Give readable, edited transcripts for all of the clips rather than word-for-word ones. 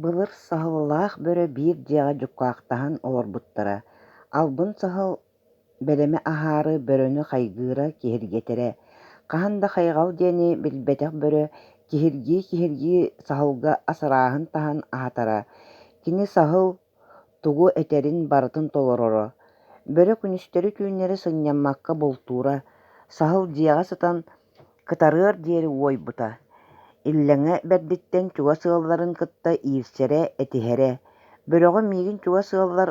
Былыр саһыллаах бөрө биир дьиэҕэ дьуккаахтаһан олорбуттара, албын саһыл бэлэмэ аһаары бөрөнү хайгыыра киһиргэтэрэ, хаһан да хайҕал диэни билбэтэх бөрө киһиргии саһылга асарааһын таһан аһатара, кини саһыл тугу этэрин барытын толороро, бөрө күнүстөрү түүнэри сынньаммакка бултуура, саһыл дьиэҕэ сытан кытарыар диэри уойбута, иллэҥэ бэрдиттэн чуга сыалларын кытта иирсэрэ, этиһэрэ, бөрөҕө миигин чуга сыаллар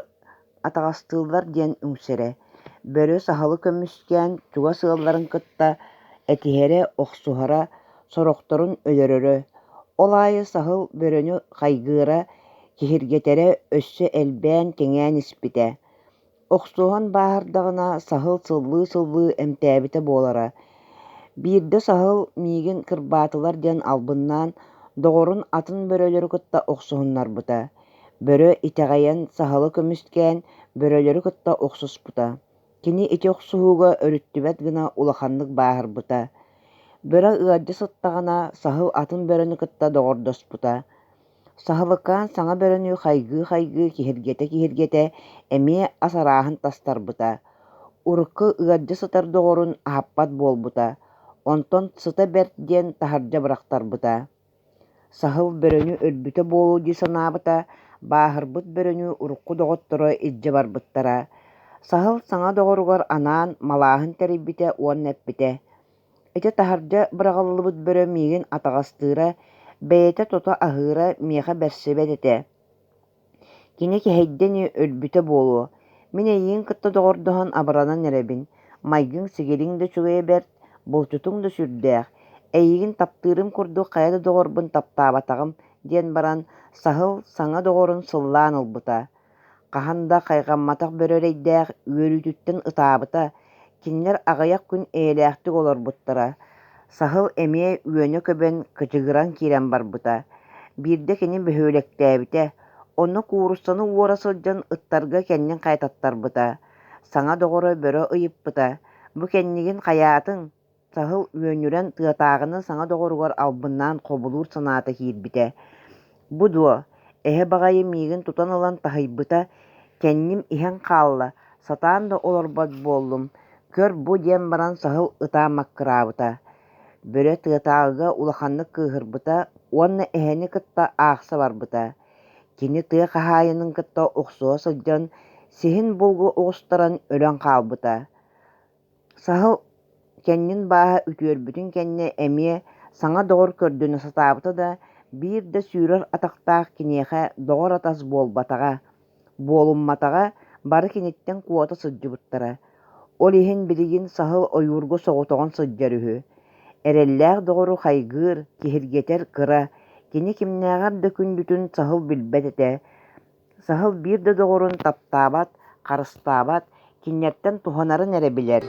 атаҕастыыллар диэн үҥсэрэ, бөрө саһылы көмүскээн чуга сыалларын кытта этиһэрэ, охсуһара, сорохторун өлөрөрө, ол аайы саһыл бөрөнү хайгыыра киһиргэтэрэ өссө элбээн кэҥээн испитэ, охсуоһун бааһырдаҕына саһыл сыллыы эмтээбитэ буолара, биирдэ саһыл миигин кырбаатылар диэн албыннаан доҕорун атын бөрөлөрү кытта охсуһуннарбыта, бөрө итэҕэйэн саһылы көмүскээн бөрөлөрү кытта охсуспута, кини ити охсуһууга өрүттүбэт гына улаханнык бааһырбыта, бөрө ыардьа сыттаҕына саһыл атын бөрөнү кытта доҕордоспута, саһылыкаан саҥа бөрөнү хайгыы киһиргэтэ эмиэ асарааһын тастарбыта, урукка ыардьа сытар доҕорун аһаппат буолбута, онтон сыта бэрт диэн таһырдьа бырахтарбыта, саһыл бөрөнү өлбүтэ буолуу дии санаабыта, бааһырбыт бөрөнү урукку доҕотторо илдьэ барбыттара, саһыл саҥа доҕоругар анаан малааһын тэрийбитэ уон эппитэ, ити таһырдьа быраҕаллыбыт бөрө миигин атаҕастыыра, бэйэтэ тута аһыыра миэхэ бэрсибэт этэ, кини киһэйдэни өлбүтэ буолуо, мин эйиигин кытта доҕордоһон абыранан эрэбин, майгыҥ сигилиҥ да чугайа бэрт, булчутуҥ да сүрдээх, эйиигин таптыырым курдук хайа да доҕорбун таптаабатаҕым диэн баран саһыл саҥа доҕорун сыллаан ылбыта, хаһан да хайҕамматах бөрөөрэйдээх үөрүүтүттэн ытаабыта, кинилэр аҕыйах күн эйэлээхтик олорбуттара, саһыл эмиэ үөнэ көбөн кычыгыран киирэн барбыта, биирдэ кини бөһүөлэктээбитэ, онно куурустаны уора сылдьан ыттарга кэннин хайытаттарбыта, саҥа доҕоро бөрө ыйыппыта, бу кэннигин хайаатыҥ, саһыл үөнүрэн тыатааҕыны саҥа доҕоругар албыннаан хобулуур санаата киирбитэ, бу дуо, эһэ баҕайы миигин тутан ылан таһыйбыта, кэнним иһэн хаалла, сатаан да олорбот буоллум, көр бу диэн баран саһыл ытааммаккыраабыта, бөрө тыатааҕыга улаханнык кыыһырбыта, уонна эһэни кытта аахса барбыта, кини тыа хаһаайының кытта охсуо сылдьан сиһин булгу уҕустаран өлөн хаалбыта, саһыл кэннин бааһа үтүөрбүтүн кэннэ эмиэ саҥа доҕор көрдөнө сатаабыта да, биир да сүүрэр атахтаах киниэхэ доҕор атас буолумматаҕа бары киниттэн куота сылдьыбыттара, ол иһин билигин саһыл ойуурга соҕутоҕун сылдьар үһү, эрэллээх доҕору хайгыыр, киһиргэтэр кыра, кини кимнээҕэр да күндүтүн саһыл билбэт этэ, саһыл биир да доҕорун таптаабат, харыстаабат, кинньэртэн туһанарын эрэ билэр.